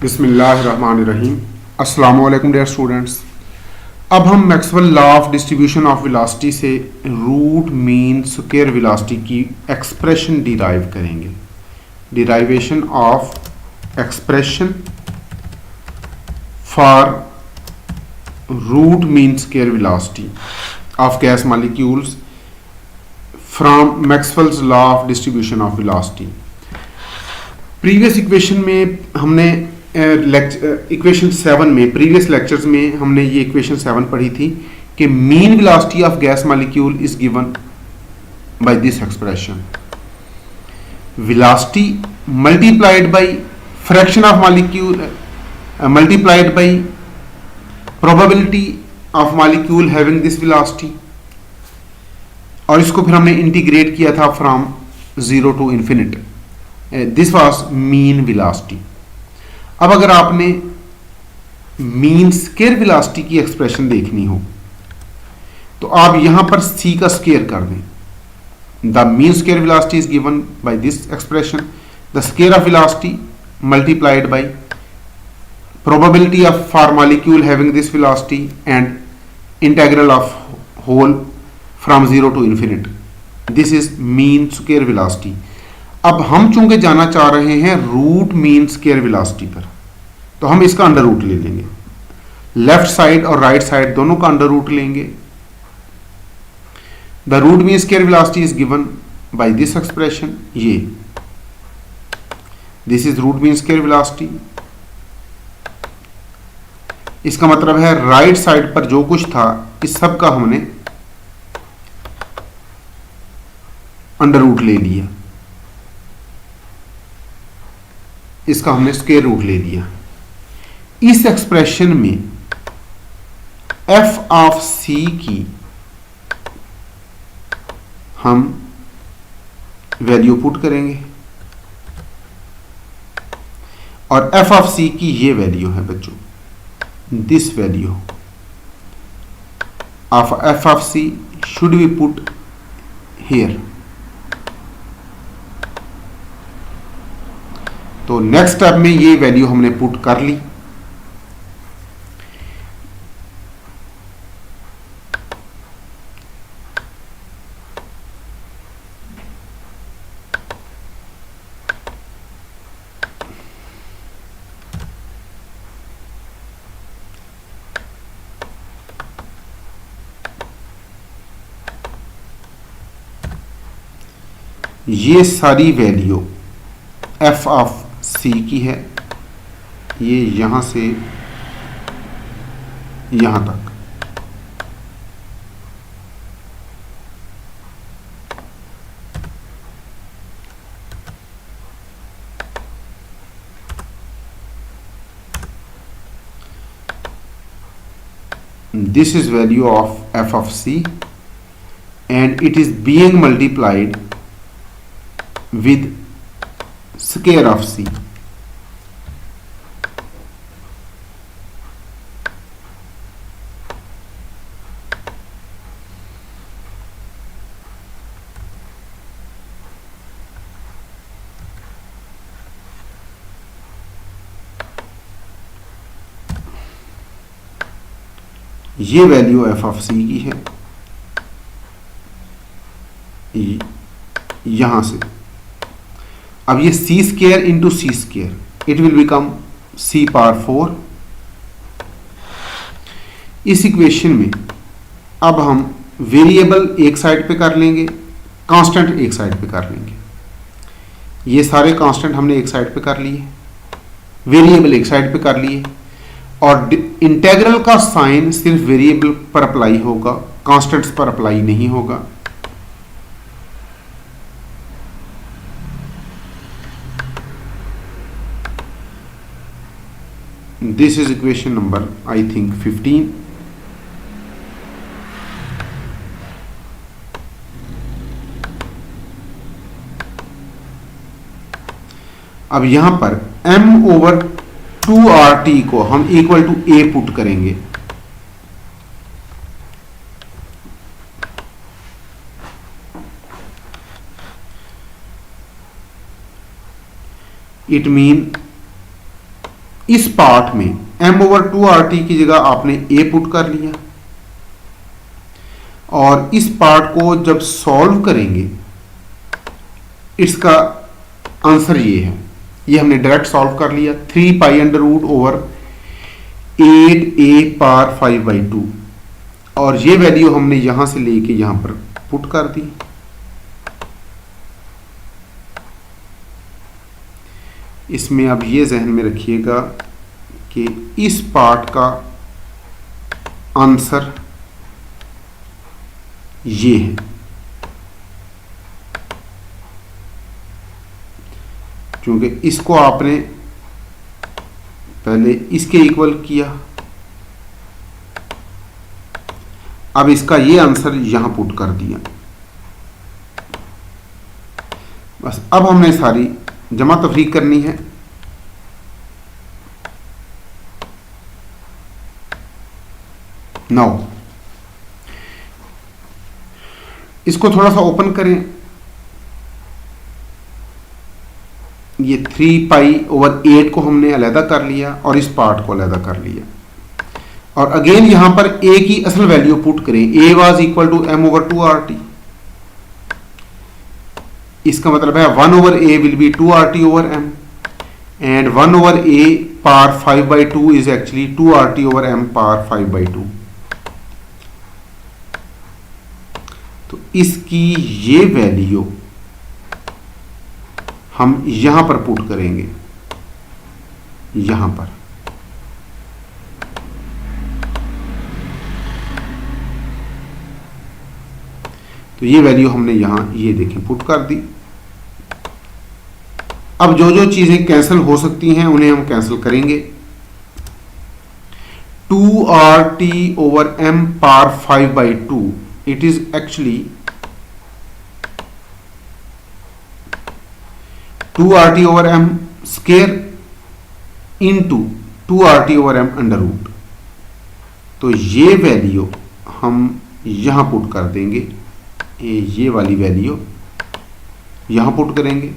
बिस्मिल्लाहिर्रहमानिर्रहीम। अस्सलामु अलैकुम डियर स्टूडेंट्स। अब हम Maxwell law of distribution of velocity से रूट मीन स्क्वायर वेलोसिटी की एक्सप्रेशन डिराइव करेंगे। Derivation of expression for root mean square velocity of gas molecules from Maxwell's law of distribution of velocity. Previous equation में हमने equation 7 में previous lectures में हमने ये equation 7 पढ़ी थी कि mean velocity of gas molecule is given by this expression, velocity multiplied by fraction of molecule multiplied by probability of molecule having this velocity, और इसको फिर हमने इंटीग्रेट किया था from 0 to infinite. This was mean velocity. अब अगर आपने mean square velocity की एक्सप्रेशन देखनी हो तो आप यहां पर c का स्क्वायर कर दें। The mean square velocity is given by this expression, the square of velocity multiplied by probability of for molecule having this velocity and integral of whole from 0 to infinite. This is mean square velocity. अब हम चूंकि जाना चाह रहे हैं root mean square velocity पर, तो हम इसका अंडर रूट ले लेंगे। लेफ्ट साइड और राइट साइड दोनों का अंडर रूट लेंगे। The root mean square velocity is given by this expression, ये this is root mean square velocity. इसका मतलब है राइट साइड पर जो कुछ था इस सब का हमने अंडर रूट ले लिया, इसका हमने स्क्वायर रूट ले लिया। इस एक्सप्रेशन में f ऑफ c की हम वैल्यू पुट करेंगे और f ऑफ c की ये वैल्यू है बच्चों, this value of f of c should be put here. तो नेक्स्ट स्टेप में ये वैल्यू हमने पुट कर ली। ये सारी वैल्यू f ऑफ c की है, ये यहां से यहां तक। This is value of f of c and it is being multiplied with square of c। ये वैल्यू f ऑफ c की है यहां से। अब ये c square into c square, it will become c power 4। इस इक्वेशन में अब हम वेरिएबल एक साइड पे कर लेंगे, कांस्टेंट एक साइड पे कर लेंगे। ये सारे कांस्टेंट हमने एक साइड पे कर लिए, वेरिएबल एक साइड पे कर लिए, और इंटीग्रल का साइन सिर्फ वेरिएबल पर अप्लाई होगा, कांस्टेंट्स पर अप्लाई नहीं होगा। This is equation number I think 15। अब यहां पर m ओवर 2RT को हम इक्वल टू a पुट करेंगे। it mean इस पार्ट में m/2RT की जगह आपने a पुट कर लिया, और इस पार्ट को जब सॉल्व करेंगे इसका आंसर ये है, ये हमने डायरेक्ट सॉल्व कर लिया 3π√8a⁴5/2, और ये वैल्यू हमने यहां से लेके यहां पर पुट कर दी। इसमें अब ये जहन में रखिएगा कि इस पार्ट का आंसर ये है, क्योंकि इसको आपने पहले इसके इक्वल किया, अब इसका ये आंसर यहां पुट कर दिया। बस अब हमने सारी जमा तफरीक करनी है। नाउ इसको थोड़ा सा ओपन करें, ये 3π/8 को हमने अलहदा कर लिया और इस पार्ट को अलहदा कर लिया, और अगेन यहां पर a की असल वैल्यू पुट करें। a was equal to m/2RT, इसका मतलब है 1/a will be 2RT/m, and 1/a power 5/2 is actually 2RT/m power 5/2। तो इसकी ये वैल्यू हम यहां पर पुट करेंगे, यहां पर। तो ये वैल्यू हमने यहां ये देखें पुट कर दी। अब जो जो चीजें कैंसिल हो सकती हैं उन्हें हम कैंसिल करेंगे। 2RT/m power 5/2, it is actually 2RT/m square into 2RT/m under root. तो ये वैल्यू हम यहां पुट कर देंगे, ये वाली वैल्यू यहां पुट करेंगे।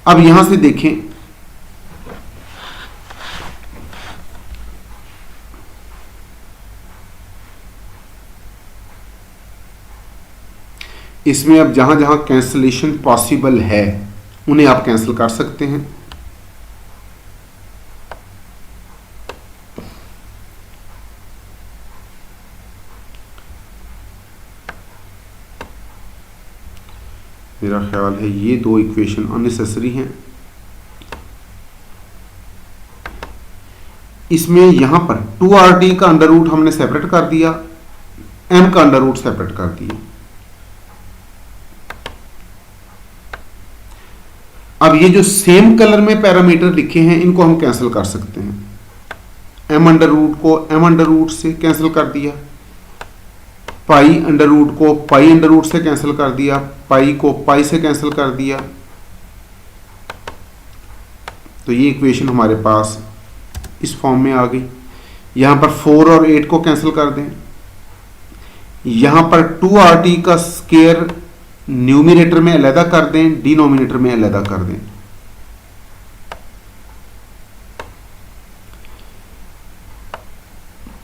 अब यहां से देखें, इसमें अब जहां जहां कैंसलेशन पॉसिबल है उन्हें आप कैंसिल कर सकते हैं। मेरा ख्याल है ये दो इक्वेशन अननेसेसरी हैं। इसमें यहां पर 2RT का अंडर रूट हमने सेपरेट कर दिया, m का अंडर रूट सेपरेट कर दिया। अब ये जो सेम कलर में पैरामीटर लिखे हैं इनको हम कैंसिल कर सकते हैं। m अंडर रूट को m अंडर रूट से कैंसिल कर दिया, पाई अंडर रूट को पाई अंडर रूट से कैंसिल कर दिया, पाई को पाई से कैंसिल कर दिया। तो ये इक्वेशन हमारे पास इस फॉर्म में आ गई। यहां पर 4 और 8 को कैंसिल कर दें, यहां पर 2RT का स्क्वायर न्यूमिनेटर में अलहदा कर दें, डिनोमिनेटर में अलहदा कर दें।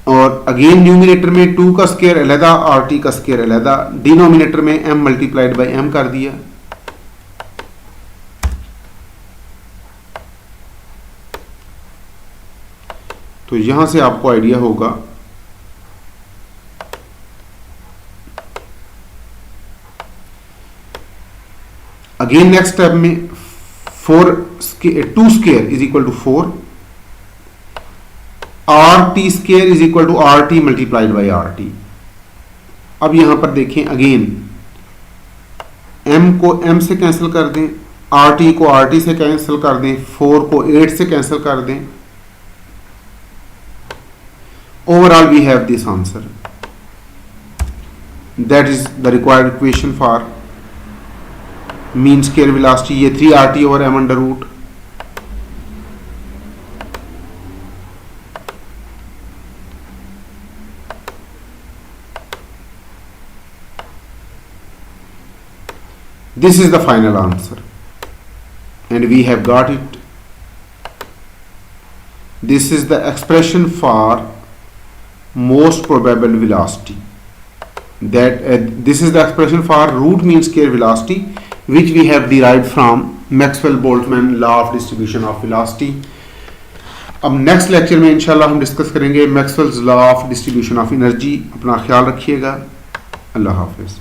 और अगेन न्यूमिनेटर में 2 का स्क्वायर अलहदा, RT का स्क्वायर अलहदा, डिनोमिनेटर में m मल्टीप्लाइड बाई m कर दिया। तो यहां से आपको आइडिया होगा अगेन नेक्स्ट स्टेप में 2 square is equal to 4, RT square is equal to RT multiplied by RT। अब यहां पर देखें अगेन m को m से कैंसिल कर दें, RT को RT से कैंसिल कर दें, 4 को 8 से कैंसिल कर दें। Overall we have this answer, that is the required equation for mean square velocity. ये 3RT/m under root. This is the final answer. and we have got it. This is the expression for most probable velocity. This is the expression for root mean square velocity, which we have derived from Maxwell-Boltzmann law of distribution of velocity. अब next lecture में इंशाल्लाह हम discuss करेंगे Maxwell's law of distribution of energy. अपना ख्याल रखिएगा. अल्लाह हाफिज़.